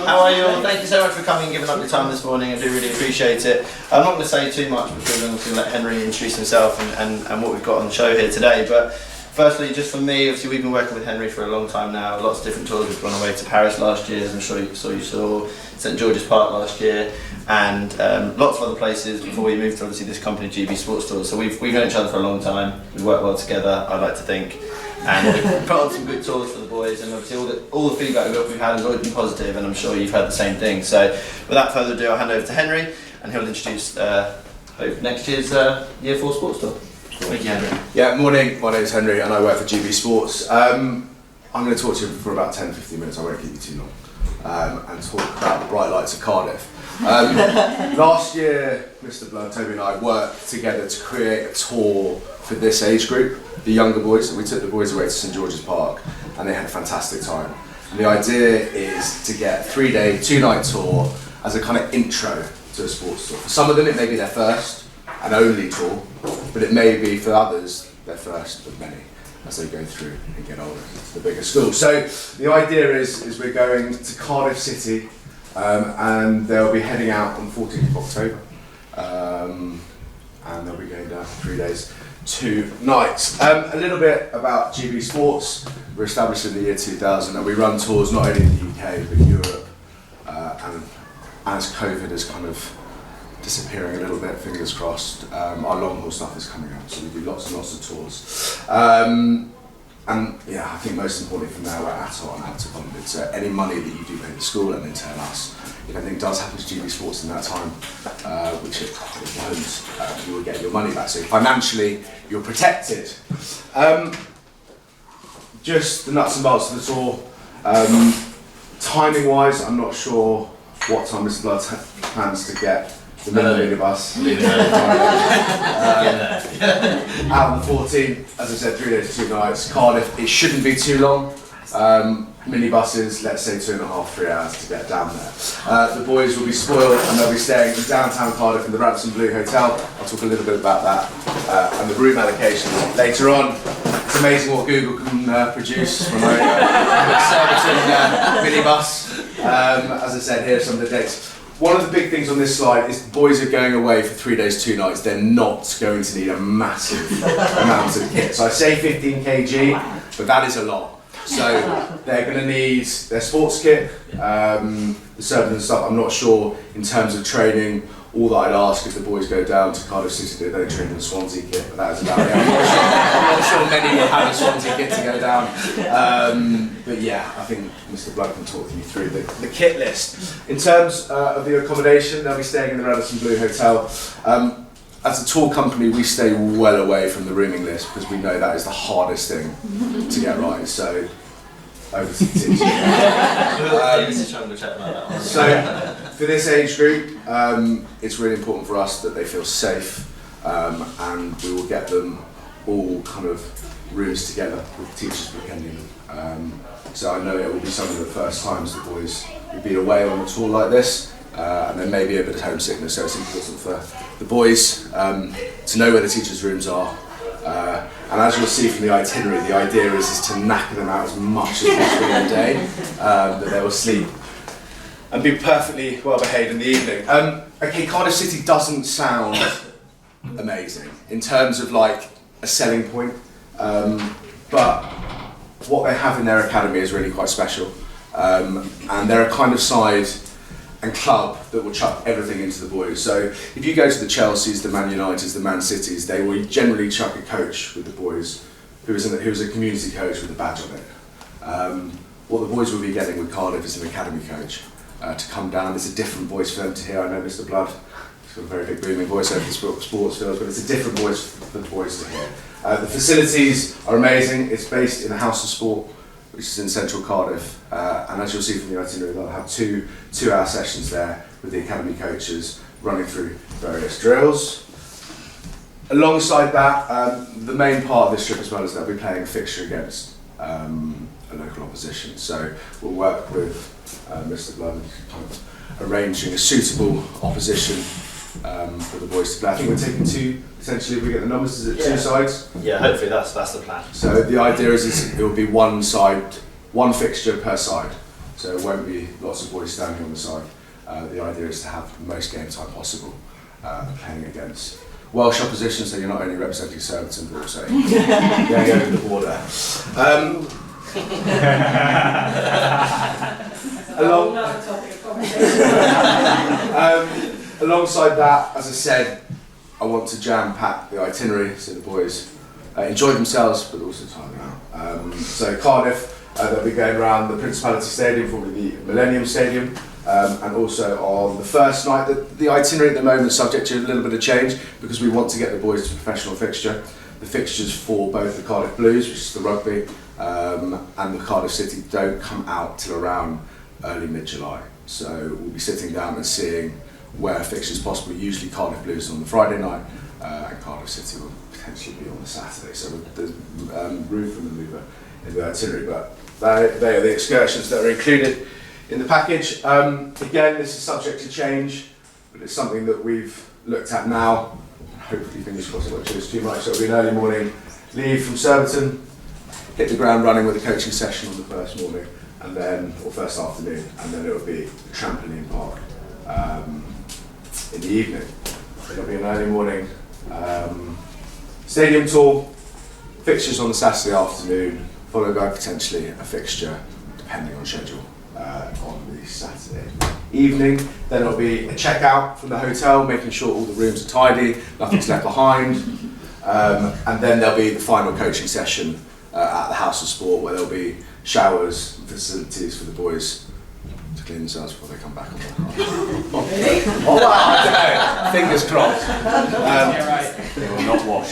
How are you all? Thank you so much for coming and giving up your time this morning. I do really appreciate it. I'm not going to say too much because I'm going to let Henry introduce himself and what we've got on the show here today. But firstly, just for me, obviously we've been working with Henry for a long time now. Lots of different tours. We've gone away to Paris last year, as I'm sure you saw St George's Park last year, and lots of other places before we moved to obviously this company, GB Sports Stores. So we've known each other for a long time. We work well together, I'd like to think. And we've put on some good tours for the boys, and obviously all the feedback we've had has always been positive, and I'm sure you've heard the same thing. So without further ado, I'll hand over to Henry, and he'll introduce next year's Year 4 Sports Tour. Thank you, Henry. Yeah, morning, my name's Henry and I work for GB Sports. I'm going to talk to you for about 10-15 minutes, I won't keep you too long, and talk about the bright lights of Cardiff. Last year, Mr Blood, Toby and I worked together to create a tour for this age group, the younger boys. We took the boys away to St George's Park and they had a fantastic time. And the idea is to get a 3-day, 2-night tour as a kind of intro to a sports tour. For some of them it may be their first and only tour, but it may be for others their first of many as they go through and get older into the bigger school. So the idea is we're going to Cardiff City, and they'll be heading out on 14th of October, and they'll be going down for 3 days, 2 nights. A little bit about GB Sports. We're established in the year 2000 and we run tours not only in the UK but Europe, and as COVID is kind of disappearing a little bit, fingers crossed, our long haul stuff is coming up, so we do lots and lots of tours. And yeah, I think most importantly from now we're at or out to bonded, so any money that you do pay the school and in turn us, if anything does happen to GB Sports in that time, which it won't, you will get your money back, so financially you're protected. Just the nuts and bolts of the tour. Timing wise, I'm not sure what time Mr Blood plans to get the minibus out on the 14th, as I said, 3 days, 2 nights. Cardiff, it shouldn't be too long. Minibuses, let's say 2.5-3 hours to get down there. The boys will be spoiled and they'll be staying in downtown Cardiff in the Radisson Blu Hotel. I'll talk a little bit about that and the room allocations later on. It's amazing what Google can produce when I minibus. As I said, here are some of the dates. One of the big things on this slide is the boys are going away for 3 days, 2 nights. They're not going to need a massive amount of kit. So I say 15 kg, but that is a lot. So they're going to need their sports kit, the serving and stuff. I'm not sure in terms of training. All that I'd ask if the boys go down to Cardiff City, they train in the Swansea kit, but that is about it. I'm not sure many will have a Swansea kit to go down. But yeah, I think Mr Blood can talk you through the kit list. In terms of the accommodation, they'll be staying in the Radisson Blu Hotel. As a tour company, we stay well away from the rooming list because we know that is the hardest thing to get right. So over to the team. So for this age group, it's really important for us that they feel safe, and we will get them all kind of rooms together with teachers pretending. So I know it will be some of the first times the boys will be away on a tour like this, and there may be a bit of homesickness, so it's important for the boys to know where the teachers' rooms are. And as you'll see from the itinerary, the idea is to knacker them out as much as possible in the day, that they will sleep and be perfectly well behaved in the evening. Okay, Cardiff City doesn't sound amazing in terms of like a selling point, but what they have in their academy is really quite special, and they're a kind of side and club that will chuck everything into the boys. So if you go to the Chelseas, the Man Uniteds, the Man Cities, they will generally chuck a coach with the boys who is a community coach with a badge on it. What the boys will be getting with Cardiff is an academy coach to come down. It's a different voice for them to hear. I know Mr Blood, he's got a very big booming voice over the sports field, but it's a different voice for the boys to hear. The facilities are amazing. It's based in the House of Sport, which is in central Cardiff, and as you'll see from the itinerary, they'll have 2-hour sessions there with the academy coaches running through various drills. Alongside that, the main part of this trip as well is they'll be playing a fixture against a local opposition. So we'll work with Mr Blood kind of arranging a suitable opposition for the boys to play. I think we're taking 2, essentially, if we get the numbers, is it 2 sides? Yeah, hopefully that's the plan. So the idea is it will be one side, one fixture per side. so it won't be lots of boys standing on the side. The idea is to have the most game time possible, playing against Welsh opposition, so you're not only representing Surbiton but also going over the border. Alongside that, as I said, I want to jam-pack the itinerary so the boys enjoy themselves but also time out. So Cardiff, they'll be going around the Principality Stadium, formerly the Millennium Stadium, and also on the first night. The itinerary at the moment is subject to a little bit of change because we want to get the boys to a professional fixture. The fixtures for both the Cardiff Blues, which is the rugby, and the Cardiff City don't come out till around early mid-July. So we'll be sitting down and seeing where fixtures possible. Usually Cardiff Blues on the Friday night, and Cardiff City will potentially be on the Saturday. So there's room for manoeuvre in the itinerary, but they are the excursions that are included in the package. Again, this is subject to change, but it's something that we've looked at now. Hopefully, fingers crossed, it won't change too much. So it'll be an early morning leave from Surbiton, hit the ground running with a coaching session on the first morning, and then, or first afternoon, and then it'll be the trampoline park in the evening. It'll be an early morning stadium tour, fixtures on the Saturday afternoon, followed by potentially a fixture, depending on schedule, on the Saturday evening. Then it'll be a check-out from the hotel, making sure all the rooms are tidy, nothing's left behind. And then there'll be the final coaching session at the House of Sport, where there'll be showers and facilities for the boys to clean themselves before they come back on the Oh wow, I don't know. Fingers crossed. They will not wash.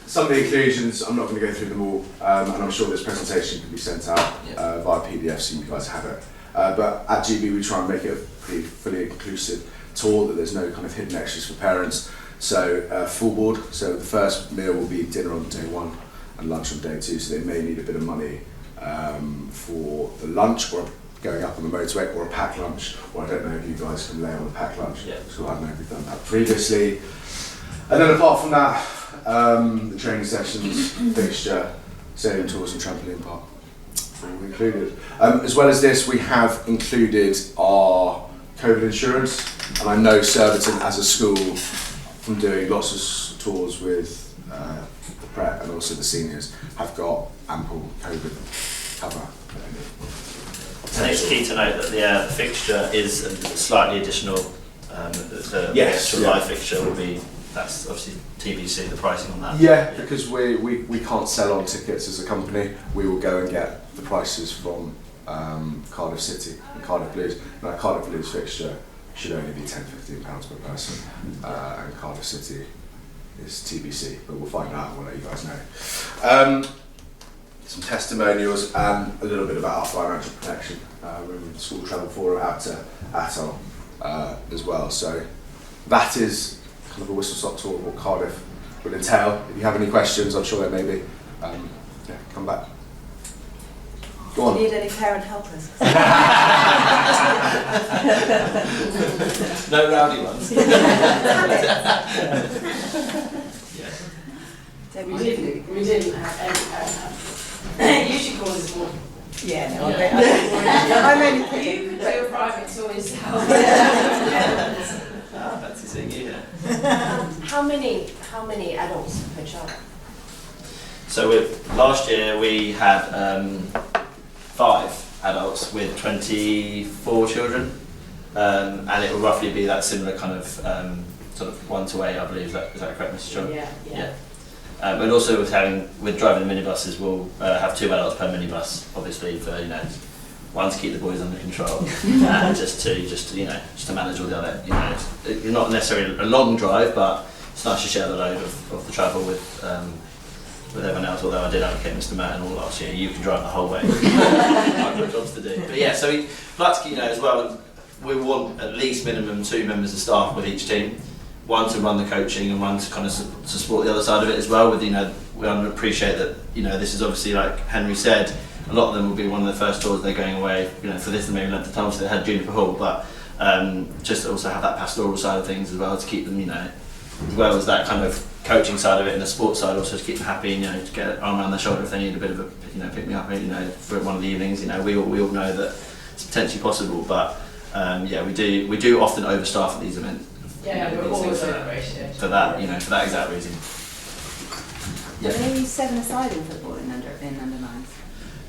Some of the inclusions, I'm not going to go through them all, and I'm sure this presentation can be sent out via PDF so you guys have it. But at GB we try and make it a pretty fully inclusive tour, that there's no kind of hidden extras for parents. So full board, so the first meal will be dinner on day one and lunch on day two, so they may need a bit of money for the lunch, or going up on the motorway, or a packed lunch, or I don't know if you guys can lay on a packed lunch, so I know we've done that previously. And then apart from that, the training sessions, fixture, stadium tours and trampoline park, all included. As well as this, we have included our COVID insurance, and I know Surbiton as a school, from doing lots of tours with the prep and also the seniors, have got ample COVID cover. I think it's key to note that the fixture is slightly additional. The actual live fixture will be, that's obviously TBC, the pricing on that. Yeah, because we can't sell on tickets as a company. We will go and get the prices from Cardiff City and Cardiff Blues. Now, Cardiff Blues fixture should only be £10–15 per person, and Cardiff City is TBC, but we'll find out and we'll let you guys know. Some testimonials and a little bit about our financial protection. We're with the School Travel Forum out to Atoll as well. So that is kind of a whistle-stop tour of what Cardiff would entail. If you have any questions, I'm sure there may be. Come back. Go on. Do you need any parent helpers? No rowdy ones. We didn't have any parent helpers. It usually causes more. Yeah, no, I'm only kidding. You could do a private tour yourself. Fancy seeing you here. How many adults per child? So last year we had 5 adults with 24 children, and it will roughly be that similar kind of sort of 1 to 8, I believe. Is that correct, Mr. John? Yeah. And also with driving the minibuses, we'll have 2 adults per minibus, obviously for one to keep the boys under control, and just to manage all the other. You're not necessarily a long drive, but it's nice to share the load of the travel with everyone else. Although I did advocate Mr. Merton all last year, you can drive the whole way. I've got jobs to do. But yeah, so we'd like to as well. We want at least minimum 2 members of staff with each team. One to run the coaching and one to kind of to support the other side of it as well. With we appreciate that this is obviously, like Henry said, a lot of them will be one of the first tours they're going away. For this and maybe length of time, so they had Juniper Hall, but just also have that pastoral side of things as well to keep them as well as that kind of coaching side of it and the sports side, also to keep them happy, to get an arm around their shoulder if they need a bit of a, pick me up, for one of the evenings. We all know that it's potentially possible, but we do often overstaff at these events. Yeah, we're always over-ratio. For that, for that exact reason. Yeah. They only use 7-a-side in football in under 9s.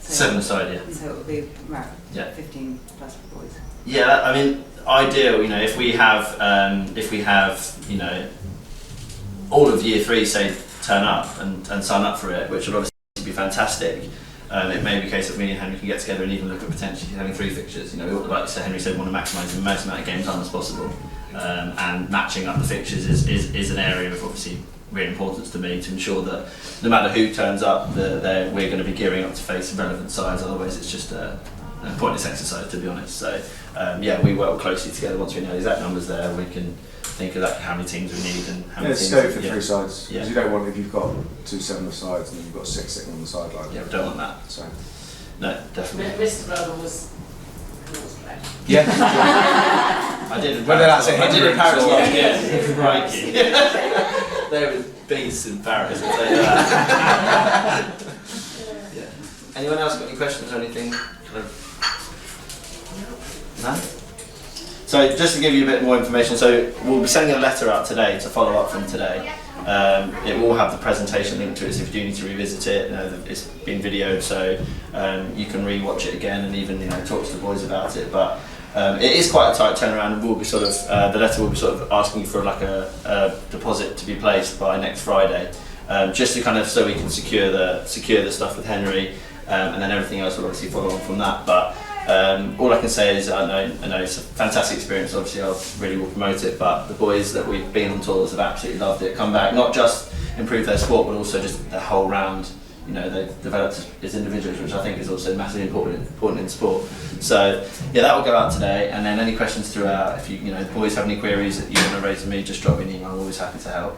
So, 7-a-side, yeah. So it would be about Yeah. 15 plus boys. Yeah, I mean, ideal. If we have, all of year 3 say turn up and sign up for it, which would obviously be fantastic. It may be a case that me and Henry can get together and even look at potentially having 3 fixtures. Like Henry said, we want to maximise the most amount of game time as possible, and matching up the fixtures is an area of obviously real importance to me, to ensure that no matter who turns up, we're going to be gearing up to face relevant sides. Otherwise, it's just a pointless exercise, to be honest. So we work closely together. Once we know the exact numbers there, we can think of how many teams we need and how many teams. Scope for 3 sides. Yeah. Because you don't want, if you've got 2 7-a-sides and then you've got 6 sitting on the sideline. Yeah, we don't want that. So. No, definitely. Mr. Brother was playing. Yeah. I did in Whether Paris. that's a I did in hindrance Paris or- last year. Crikey. They were beasts in Paris, I'll tell you that. Yeah. Anyone else got any questions or anything? No? So just to give you a bit more information, so we'll be sending a letter out today to follow up from today. It will have the presentation link to it, so if you do need to revisit it, it's been videoed, so you can re-watch it again and even talk to the boys about it. But it is quite a tight turnaround, and we'll be the letter will be asking you for like a deposit to be placed by next Friday, just to kind of so we can secure the stuff with Henry, and then everything else will obviously follow on from that. But all I can say is I know it's a fantastic experience. Obviously, I really will promote it. But the boys that we've been on tours have absolutely loved it. Come back, not just improve their sport, but also just the whole round. They've developed as individuals, which I think is also massively important in sport. So that will go out today. And then any questions throughout, if the boys have any queries that you want to raise with me, just drop me an email. I'm always happy to help.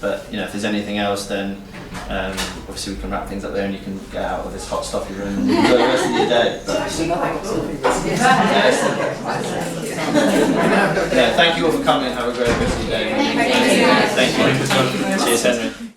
But if there's anything else, then obviously we can wrap things up there, and you can get out of this hot stuffy room and enjoy the rest of your day. Thank you all for coming, and have a great rest of your day. Thank you. Cheers, Henry.